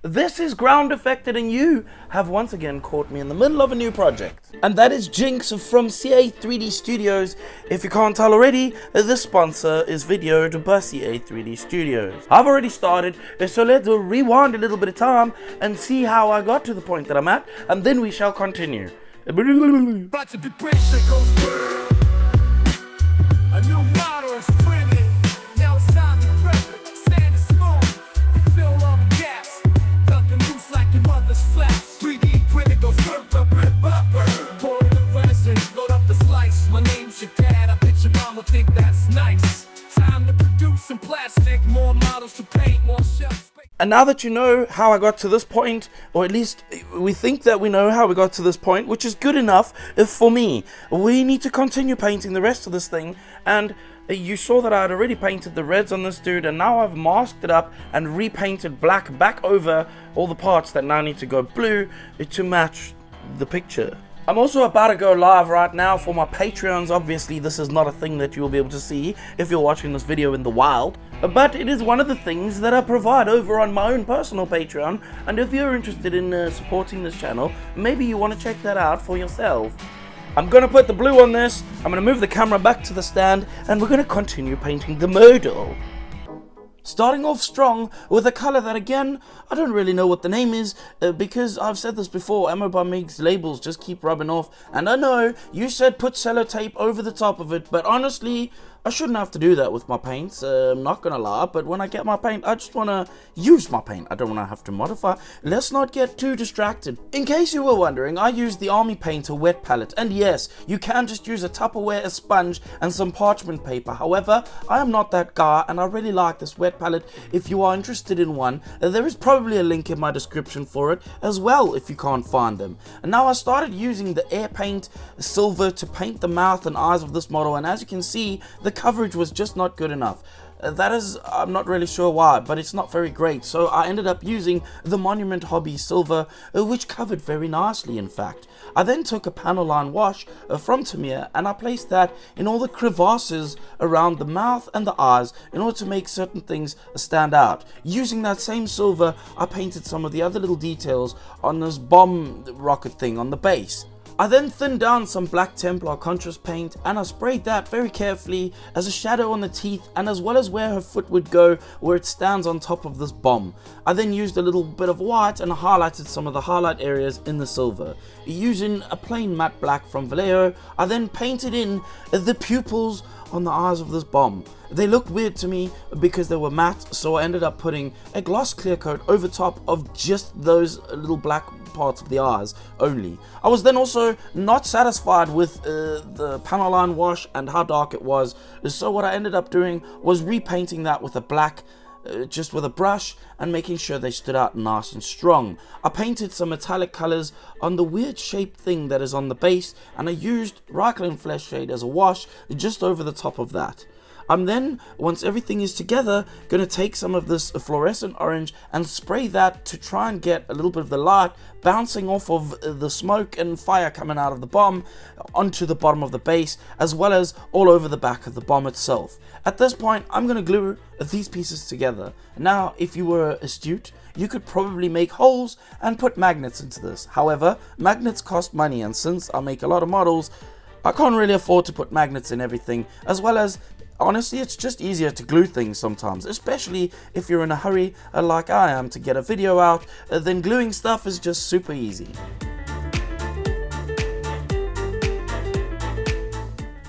This is Groundeffected, and you have once again caught me in the middle of a new project. And that is Jinx from CA3D Studios. If you can't tell already, this sponsor is videoed by CA3D Studios. I've already started, so let's rewind a little bit of time and see how I got to the point that I'm at, and then we shall continue. About to be braced that goes through. A new model is printed. Now it's time to prep it. Stand it smooth. You fill all the gaps. Ducking loose like your mother's flaps. 3D printed goes burp. Pour in the resin, load up the slice. My name's your dad. I bet your mama think that's nice. Time to produce some plastic. More models to paint. More shelf space. And now that you know how I got to this point, or at least we think that we know how we got to this point, which is good enough for me, we need to continue painting the rest of this thing. And you saw that I had already painted the reds on this dude, and now I've masked it up and repainted black back over all the parts that now need to go blue to match the picture. I'm also about to go live right now for my Patreons. Obviously, this is not a thing that you will be able to see if you're watching this video in the wild, but it is one of the things that I provide over on my own personal Patreon. And if you're interested in supporting this channel, maybe you want to check that out for yourself. I'm going to put the blue on this, I'm going to move the camera back to the stand, and we're going to continue painting the model. Starting off strong with a color that, again, I don't really know what the name is, because I've said this before, Ammo by Mig's labels just keep rubbing off. And I know you said put sellotape over the top of it, but honestly, I shouldn't have to do that with my paints, I'm not gonna lie. But when I get my paint, I just wanna use my paint. I don't wanna have to modify. Let's not get too distracted. In case you were wondering, I used the Army Painter wet palette, and yes, you can just use a Tupperware, a sponge, and some parchment paper. However, I am not that guy, and I really like this wet palette. If you are interested in one, there is probably a link in my description for it as well if you can't find them. And now I started using the air paint silver to paint the mouth and eyes of this model, and as you can see, the coverage was just not good enough. That is, I'm not really sure why, but it's not very great. So I ended up using the Monument Hobby Silver, which covered very nicely, in fact. I then took a panel line wash from Tamiya, and I placed that in all the crevasses around the mouth and the eyes in order to make certain things stand out. Using that same silver, I painted some of the other little details on this bomb rocket thing on the base. I then thinned down some Black Templar contrast paint, and I sprayed that very carefully as a shadow on the teeth, and as well as where her foot would go, where it stands on top of this bomb. I then used a little bit of white and highlighted some of the highlight areas in the silver. Using a plain matte black from Vallejo, I then painted in the pupils on the eyes of this bomb. They looked weird to me because they were matte, so I ended up putting a gloss clear coat over top of just those little black parts of the eyes only. I was then also not satisfied with the panel line wash and how dark it was, so what I ended up doing was repainting that with a black, just with a brush, and making sure they stood out nice and strong. I painted some metallic colors on the weird shaped thing that is on the base, and I used ROXY Flesh Shade as a wash just over the top of that. I'm then, once everything is together, going to take some of this fluorescent orange and spray that to try and get a little bit of the light bouncing off of the smoke and fire coming out of the bomb onto the bottom of the base, as well as all over the back of the bomb itself. At this point, I'm going to glue these pieces together. Now, if you were astute, you could probably make holes and put magnets into this. However, magnets cost money, and since I make a lot of models, I can't really afford to put magnets in everything, as well as honestly, it's just easier to glue things sometimes, especially if you're in a hurry like I am to get a video out, then gluing stuff is just super easy.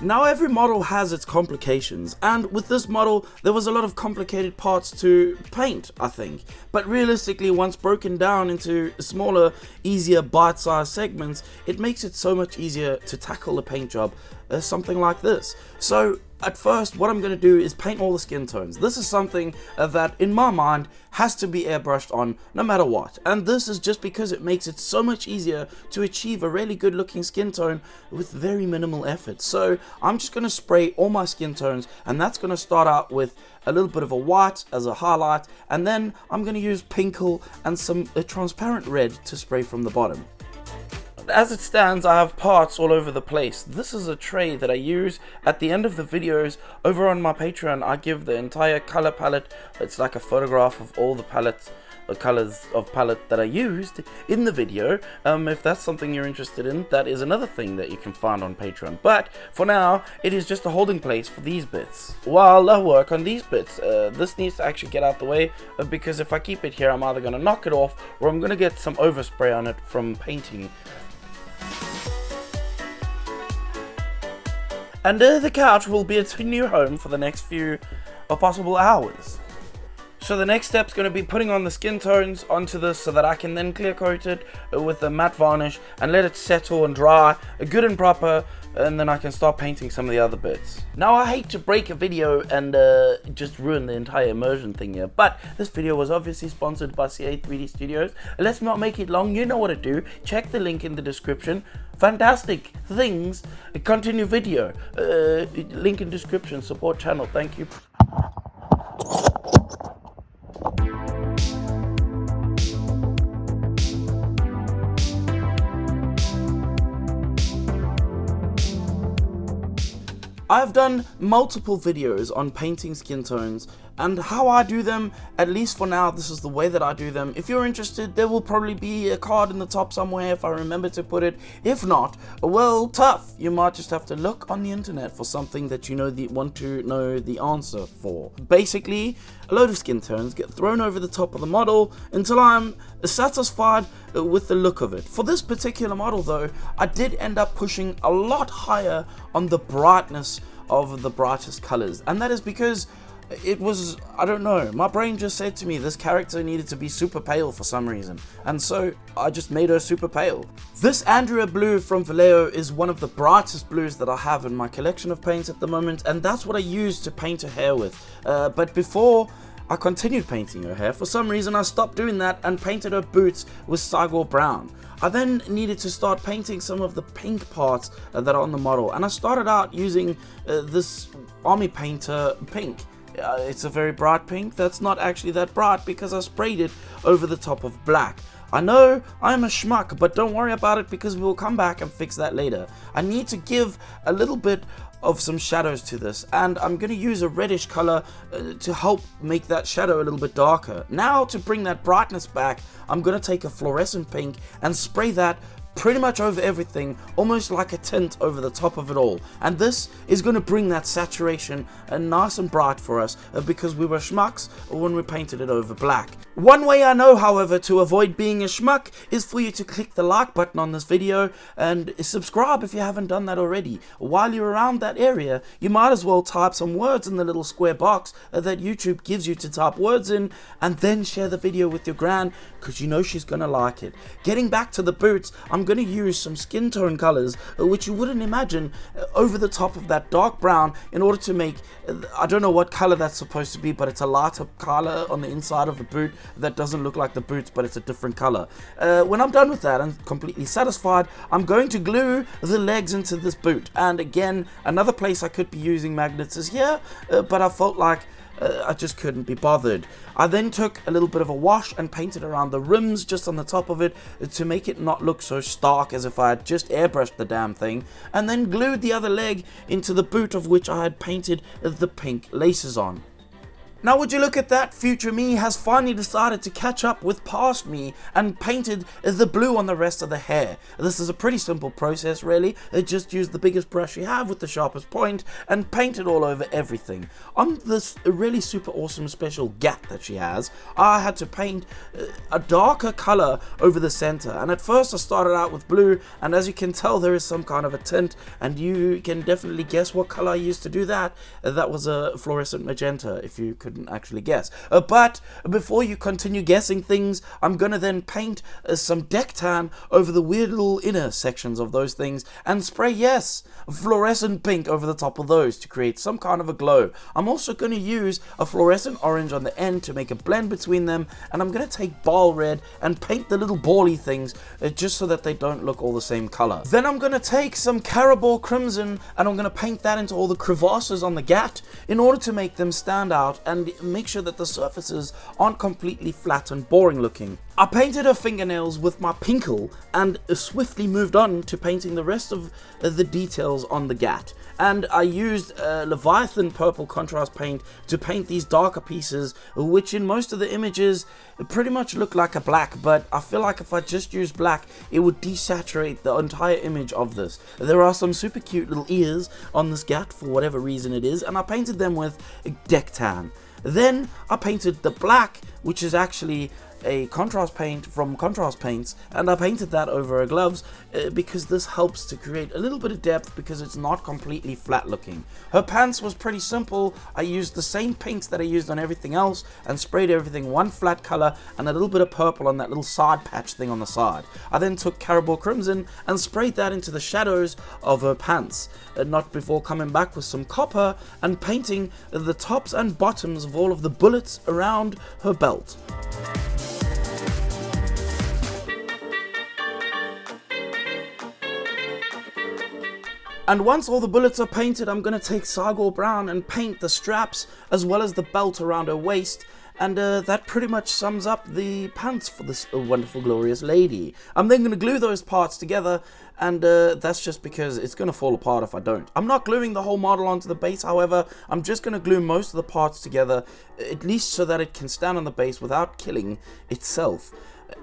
Now every model has its complications, and with this model there was a lot of complicated parts to paint, I think. But realistically, once broken down into smaller, easier bite-sized segments, it makes it so much easier to tackle the paint job as something like this. So at first, what I'm going to do is paint all the skin tones. This is something that in my mind has to be airbrushed on no matter what, and this is just because it makes it so much easier to achieve a really good looking skin tone with very minimal effort. So I'm just going to spray all my skin tones, and that's going to start out with a little bit of a white as a highlight, and then I'm going to use Pinkle and some transparent red to spray from the bottom. As it stands, I have parts all over the place. This is a tray that I use at the end of the videos. Over on my Patreon, I give the entire color palette. It's like a photograph of all the palettes colors of palette that I used in the video. If that's something you're interested in, that is another thing that you can find on Patreon. But for now, it is just a holding place for these bits while I work on these bits. This needs to actually get out the way, because if I keep it here, I'm either going to knock it off or I'm going to get some overspray on it from painting. And the couch will be its new home for the next few or possible hours. So the next step is going to be putting on the skin tones onto this so that I can then clear coat it with a matte varnish and let it settle and dry good and proper, and then I can start painting some of the other bits. Now, I hate to break a video and just ruin the entire immersion thing here, but this video was obviously sponsored by CA 3D Studios. Let's not make it long, you know what to do. Check the link in the description. Fantastic things, continue video, link in description, support channel, thank you. I've done multiple videos on painting skin tones and how I do them. At least for now, this is the way that I do them. If you're interested, there will probably be a card in the top somewhere if I remember to put it. If not, well, tough. You might just have to look on the internet for something that you want to know the answer for. Basically, a load of skin tones get thrown over the top of the model until I'm satisfied with the look of it. For this particular model though, I did end up pushing a lot higher on the brightness of the brightest colors, and that is because it was, I don't know, my brain just said to me this character needed to be super pale for some reason, and so I just made her super pale. This Andrea blue from Vallejo is one of the brightest blues that I have in my collection of paints at the moment, and that's what I use to paint her hair with. But before I continued painting her hair, for some reason I stopped doing that and painted her boots with Cygor brown. I then needed to start painting some of the pink parts that are on the model, and I started out using this Army Painter pink. It's a very bright pink that's not actually that bright because I sprayed it over the top of black. I know I'm a schmuck, but don't worry about it because we will come back and fix that later. I need to give a little bit of some shadows to this, and I'm going to use a reddish color to help make that shadow a little bit darker. Now, to bring that brightness back, I'm going to take a fluorescent pink and spray that pretty much over everything, almost like a tint over the top of it all. And this is going to bring that saturation nice and bright for us because we were schmucks when we painted it over black. One way I know, however, to avoid being a schmuck is for you to click the like button on this video and subscribe if you haven't done that already. While you're around that area, you might as well type some words in the little square box that YouTube gives you to type words in, and then share the video with your gran, because you know she's gonna like it. Getting back to the boots, I'm going to use some skin tone colors which you wouldn't imagine over the top of that dark brown in order to make, I don't know what color that's supposed to be, but it's a lighter color on the inside of the boot that doesn't look like the boots, but it's a different color. When I'm done with that and completely satisfied, I'm going to glue the legs into this boot. And again, another place I could be using magnets is here, but I felt like I just couldn't be bothered. I then took a little bit of a wash and painted around the rims just on the top of it to make it not look so stark as if I had just airbrushed the damn thing, and then glued the other leg into the boot of which I had painted the pink laces on. Now would you look at that, future me has finally decided to catch up with past me and painted the blue on the rest of the hair. This is a pretty simple process really. Just use the biggest brush you have with the sharpest point and paint it all over everything. On this really super awesome special gap that she has, I had to paint a darker color over the center, and at first I started out with blue, and as you can tell there is some kind of a tint, and you can definitely guess what color I used to do that. That was a fluorescent magenta, if you could actually guess. But before you continue guessing things, I'm gonna then paint some deck tan over the weird little inner sections of those things and spray, yes, fluorescent pink over the top of those to create some kind of a glow. I'm also going to use a fluorescent orange on the end to make a blend between them, and I'm going to take ball red and paint the little bally things just so that they don't look all the same color. Then I'm going to take some Carabao crimson and I'm going to paint that into all the crevasses on the gat in order to make them stand out and make sure that the surfaces aren't completely flat and boring looking. I painted her fingernails with my Pinkle and swiftly moved on to painting the rest of the details on the gat. And I used Leviathan purple contrast paint to paint these darker pieces, which in most of the images pretty much look like a black, but I feel like if I just used black, it would desaturate the entire image of this. There are some super cute little ears on this gat for whatever reason it is, and I painted them with deck tan. Then I painted the black, which is actually a contrast paint from Contrast Paints, and I painted that over her gloves because this helps to create a little bit of depth because it's not completely flat looking. Her pants was pretty simple. I used the same paints that I used on everything else and sprayed everything one flat color and a little bit of purple on that little side patch thing on the side. I then took Caribou Crimson and sprayed that into the shadows of her pants, not before coming back with some copper and painting the tops and bottoms of all of the bullets around her belt. And once all the bullets are painted, I'm going to take Sargor Brown and paint the straps as well as the belt around her waist. And that pretty much sums up the pants for this wonderful, glorious lady. I'm then going to glue those parts together, and that's just because it's going to fall apart if I don't. I'm not gluing the whole model onto the base, however. I'm just going to glue most of the parts together, at least so that it can stand on the base without killing itself.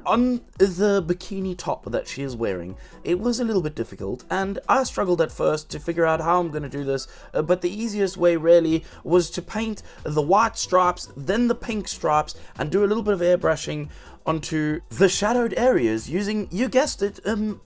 On the bikini top that she is wearing, it was a little bit difficult, and I struggled at first to figure out how I'm going to do this, but the easiest way really was to paint the white stripes, then the pink stripes, and do a little bit of airbrushing onto the shadowed areas using, you guessed it,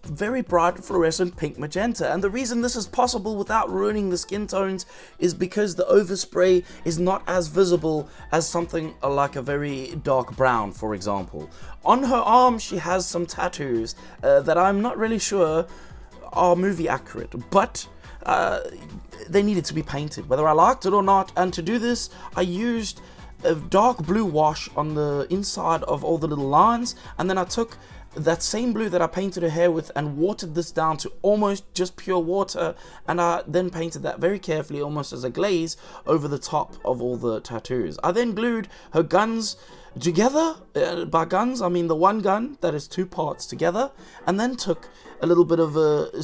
very bright fluorescent pink magenta. And the reason this is possible without ruining the skin tones is because the overspray is not as visible as something like a very dark brown, for example. On her arm she has some tattoos that I'm not really sure are movie accurate, but they needed to be painted whether I liked it or not. And to do this I used a dark blue wash on the inside of all the little lines, and then I took that same blue that I painted her hair with and watered this down to almost just pure water, and I then painted that very carefully, almost as a glaze, over the top of all the tattoos. I then glued her guns together. By guns I mean the one gun that is two parts together, and then took a little bit of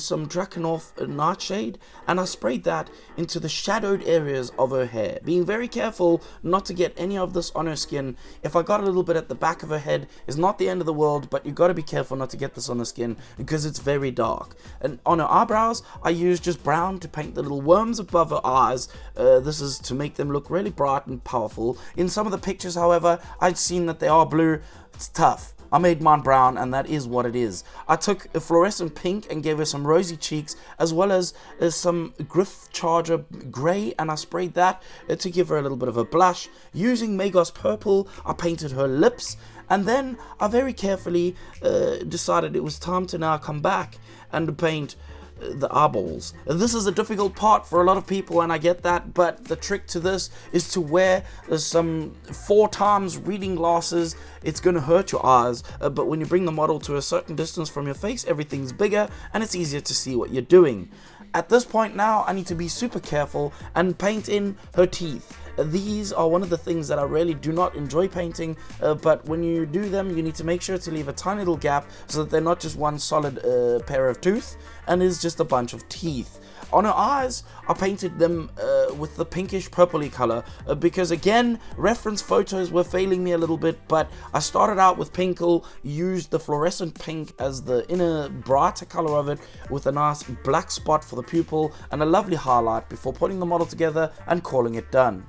some Drakenhof Nightshade and I sprayed that into the shadowed areas of her hair, being very careful not to get any of this on her skin. If I got a little bit at the back of her head, it's not the end of the world, but you got to be careful not to get this on the skin because it's very dark. And on her eyebrows I used just brown to paint the little worms above her eyes. This is to make them look really bright and powerful. In some of the pictures, however, I'd seen that they are blue. It's tough. I made mine brown, and that is what it is. I took a fluorescent pink and gave her some rosy cheeks, as well as some Griff Charger grey, and I sprayed that to give her a little bit of a blush. Using Magos purple, I painted her lips, and then I very carefully decided it was time to now come back and paint the eyeballs. This is a difficult part for a lot of people, and I get that, but the trick to this is to wear some 4 times reading glasses. It's going to hurt your eyes, but when you bring the model to a certain distance from your face, everything's bigger and it's easier to see what you're doing. At this point now, I need to be super careful and paint in her teeth. These are one of the things that I really do not enjoy painting, but when you do them, you need to make sure to leave a tiny little gap so that they're not just one solid pair of teeth and is just a bunch of teeth. On her eyes, I painted them with the pinkish purpley color because, again, reference photos were failing me a little bit, but I started out with Pinkle, used the fluorescent pink as the inner brighter color of it with a nice black spot for the pupil and a lovely highlight before putting the model together and calling it done.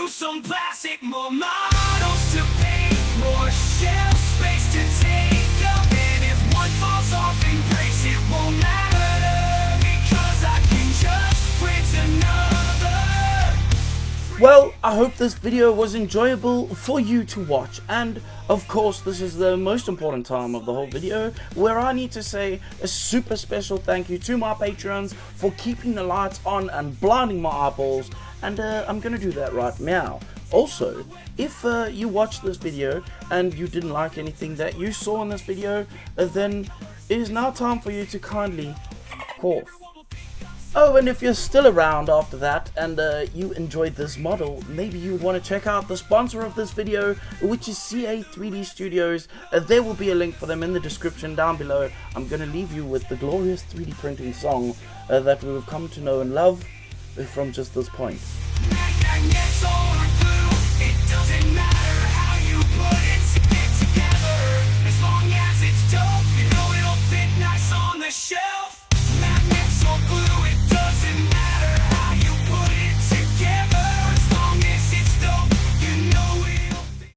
Some plastic more models. I hope this video was enjoyable for you to watch, and of course this is the most important time of the whole video where I need to say a super special thank you to my patrons for keeping the lights on and blinding my eyeballs, and I'm gonna do that right now. Also, if you watched this video and you didn't like anything that you saw in this video, then it is now time for you to kindly f*** off. Oh, and if you're still around after that and you enjoyed this model, maybe you would want to check out the sponsor of this video, which is CA3D Studios. There will be a link for them in the description down below. I'm going to leave you with the glorious 3D printing song that we've come to know and love from just this point. It doesn't matter how you put it.